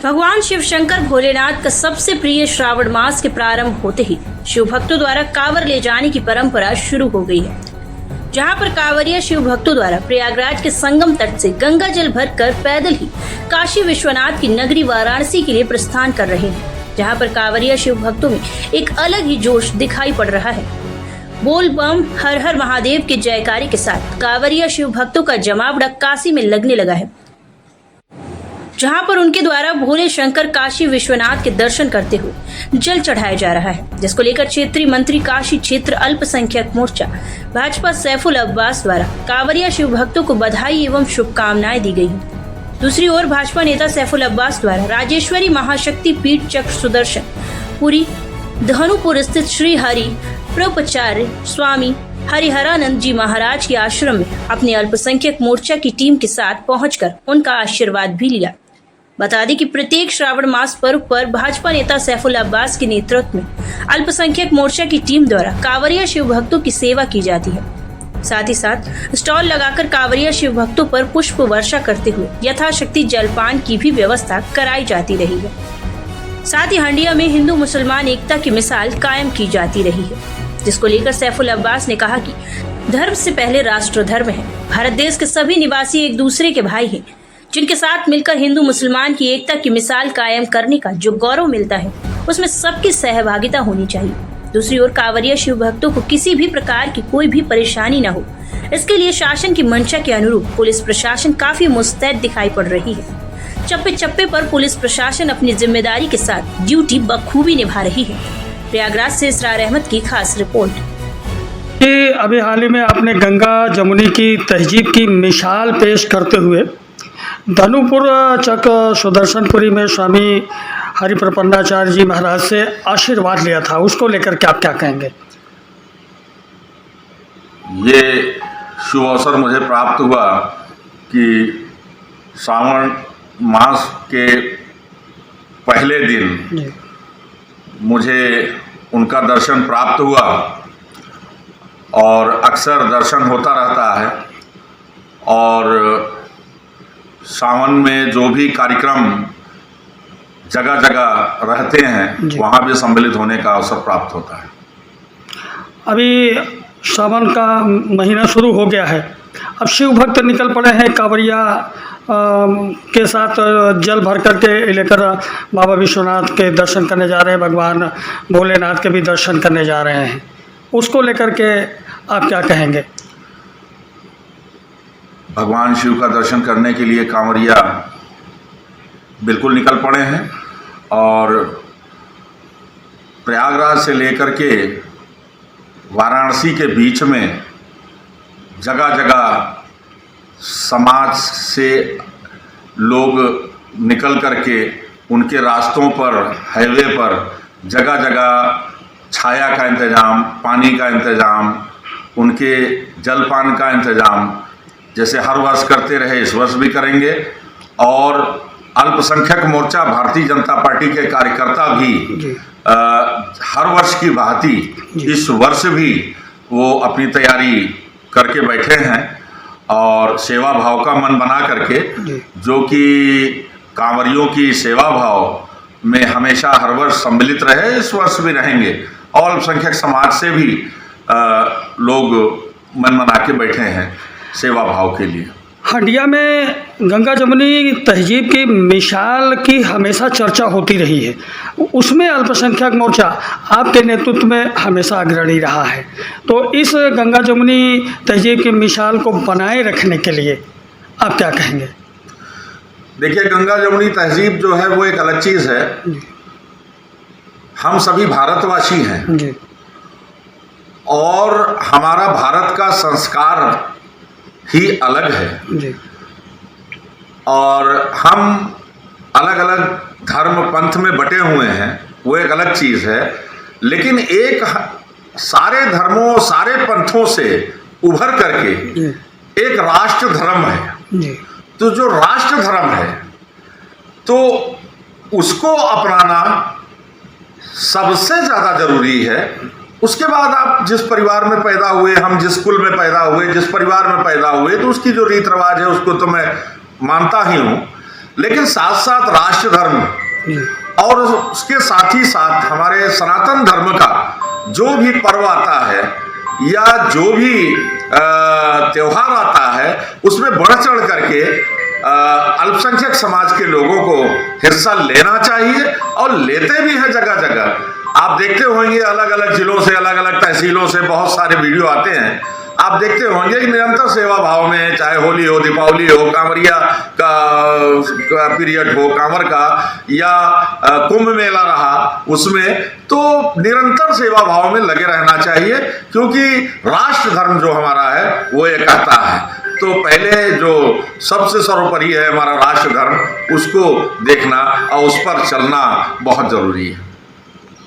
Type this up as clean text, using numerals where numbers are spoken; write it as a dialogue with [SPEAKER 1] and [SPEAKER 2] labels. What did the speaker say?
[SPEAKER 1] भगवान शिव शंकर भोलेनाथ का सबसे प्रिय श्रावण मास के प्रारंभ होते ही शिव भक्तों द्वारा कांवर ले जाने की परंपरा शुरू हो गई है, जहां पर कांवरिया शिव भक्तों द्वारा प्रयागराज के संगम तट से गंगा जल भरकर पैदल ही काशी विश्वनाथ की नगरी वाराणसी के लिए प्रस्थान कर रहे हैं, जहां पर कांवरिया शिव भक्तों में एक अलग ही जोश दिखाई पड़ रहा है। बोल बम हर हर महादेव के जयकारी के साथ कांवरिया शिव भक्तों का जमावड़ा काशी में लगने लगा है, जहां पर उनके द्वारा भोले शंकर काशी विश्वनाथ के दर्शन करते हुए जल चढ़ाया जा रहा है, जिसको लेकर क्षेत्रीय मंत्री काशी क्षेत्र अल्पसंख्यक मोर्चा भाजपा सैफुल अब्बास द्वारा कांवरिया शिव भक्तों को बधाई एवं शुभकामनाएं दी गई हैं। दूसरी ओर भाजपा नेता सैफुल अब्बास द्वारा राजेश्वरी महाशक्ति पीठ चक्र सुदर्शन पुरी धनुपुर स्थित श्री हरि प्रभुपाचार्य स्वामी हरिहरानंद जी महाराज के आश्रम में अपने अल्पसंख्यक मोर्चा की टीम के साथ पहुंचकर उनका आशीर्वाद भी लिया। बता दें कि प्रत्येक श्रावण मास पर्व पर भाजपा नेता सैफुल अब्बास के नेतृत्व में अल्पसंख्यक मोर्चा की टीम द्वारा कांवरिया शिव भक्तों की सेवा की जाती है। साथ ही साथ स्टॉल लगाकर कांवरिया शिव भक्तों पर पुष्प वर्षा करते हुए यथाशक्ति जलपान की भी व्यवस्था कराई जाती रही है। साथ ही हंडिया में हिंदू मुसलमान एकता की मिसाल कायम की जाती रही है, जिसको लेकर सैफुल अब्बास ने कहा कि धर्म से पहले राष्ट्र धर्म है। भारत देश के सभी निवासी एक दूसरे के भाई हैं, जिनके साथ मिलकर हिंदू मुसलमान की एकता की मिसाल कायम करने का जो गौरव मिलता है, उसमें सबकी सहभागिता होनी चाहिए। दूसरी ओर कांवरिया शिव भक्तों को किसी भी प्रकार की कोई भी परेशानी न हो, इसके लिए शासन की मंशा के अनुरूप पुलिस प्रशासन काफी मुस्तैद दिखाई पड़ रही है। चप्पे चप्पे पर पुलिस प्रशासन अपनी जिम्मेदारी के साथ ड्यूटी बखूबी निभा रही है। प्रयागराज से इसरार अहमद की खास रिपोर्ट।
[SPEAKER 2] अभी हाल ही में आपने गंगा जमुनी की तहजीब की मिसाल पेश करते हुए धनुपुर चक सुदर्शनपुरी में स्वामी हरिप्रपन्नाचार्य जी महाराज से आशीर्वाद लिया था, उसको लेकर के आप क्या कहेंगे?
[SPEAKER 3] ये शुभ अवसर मुझे प्राप्त हुआ कि श्रावण मास के पहले दिन मुझे उनका दर्शन प्राप्त हुआ और अक्सर दर्शन होता रहता है और सावन में जो भी कार्यक्रम जगह जगह रहते हैं वहाँ भी सम्मिलित होने का अवसर प्राप्त होता है।
[SPEAKER 2] अभी सावन का महीना शुरू हो गया है, अब शिव भक्त निकल पड़े हैं कांवरिया के साथ जल भर करके लेकर बाबा विश्वनाथ के दर्शन करने जा रहे हैं, भगवान भोलेनाथ के भी दर्शन करने जा रहे हैं, उसको लेकर के आप क्या कहेंगे?
[SPEAKER 3] भगवान शिव का दर्शन करने के लिए कांवरिया बिल्कुल निकल पड़े हैं और प्रयागराज से लेकर के वाराणसी के बीच में जगह जगह समाज से लोग निकल करके उनके रास्तों पर, हाईवे पर जगह जगह छाया का इंतज़ाम, पानी का इंतज़ाम, उनके जलपान का इंतज़ाम जैसे हर वर्ष करते रहे इस वर्ष भी करेंगे। और अल्पसंख्यक मोर्चा भारतीय जनता पार्टी के कार्यकर्ता भी हर वर्ष की भांति इस वर्ष भी वो अपनी तैयारी करके बैठे हैं और सेवा भाव का मन बना करके, जो कि कांवरियों की सेवा भाव में हमेशा हर वर्ष सम्मिलित रहे, इस वर्ष भी रहेंगे। और अल्पसंख्यक समाज से भी लोग मन बना के बैठे हैं सेवा भाव के लिए।
[SPEAKER 2] हंडिया में गंगा जमुनी तहजीब की मिसाल की हमेशा चर्चा होती रही है, उसमें अल्पसंख्यक मोर्चा आपके नेतृत्व में हमेशा अग्रणी रहा है, तो इस गंगा जमुनी तहजीब की मिसाल को बनाए रखने के लिए आप क्या कहेंगे?
[SPEAKER 3] देखिए, गंगा जमुनी तहजीब जो है वो एक अलग चीज़ है। हम सभी भारतवासी हैं
[SPEAKER 2] जी।
[SPEAKER 3] और हमारा भारत का संस्कार ही अलग है
[SPEAKER 2] जी।
[SPEAKER 3] और हम अलग अलग धर्म पंथ में बटे हुए हैं, वो एक अलग चीज़ है। लेकिन एक सारे धर्मों, सारे पंथों से उभर करके एक राष्ट्र धर्म है
[SPEAKER 2] जी।
[SPEAKER 3] तो जो राष्ट्र धर्म है तो उसको अपनाना सबसे ज़्यादा ज़रूरी है। उसके बाद आप जिस परिवार में पैदा हुए, हम जिस कुल में पैदा हुए, जिस परिवार में पैदा हुए, तो उसकी जो रीत रिवाज है उसको तो मैं मानता ही हूँ। लेकिन साथ साथ राष्ट्र धर्म और उसके साथ ही साथ हमारे सनातन धर्म का जो भी पर्व आता है या जो भी त्योहार आता है उसमें बढ़ चढ़ करके अल्पसंख्यक समाज के लोगों को हिस्सा लेना चाहिए और लेते भी हैं जगह जगह। आप देखते होंगे अलग अलग जिलों से, अलग अलग तहसीलों से बहुत सारे वीडियो आते हैं। आप देखते होंगे कि निरंतर सेवा भाव में, चाहे होली हो, दीपावली हो, कांवरिया का पीरियड हो, कांवर का, या कुंभ मेला रहा, उसमें तो निरंतर सेवा भाव में लगे रहना चाहिए, क्योंकि राष्ट्र धर्म जो हमारा है वो ये कहता है। तो पहले जो सबसे सर्वोपरि है हमारा राष्ट्र धर्म, उसको देखना और उस पर चलना बहुत जरूरी है।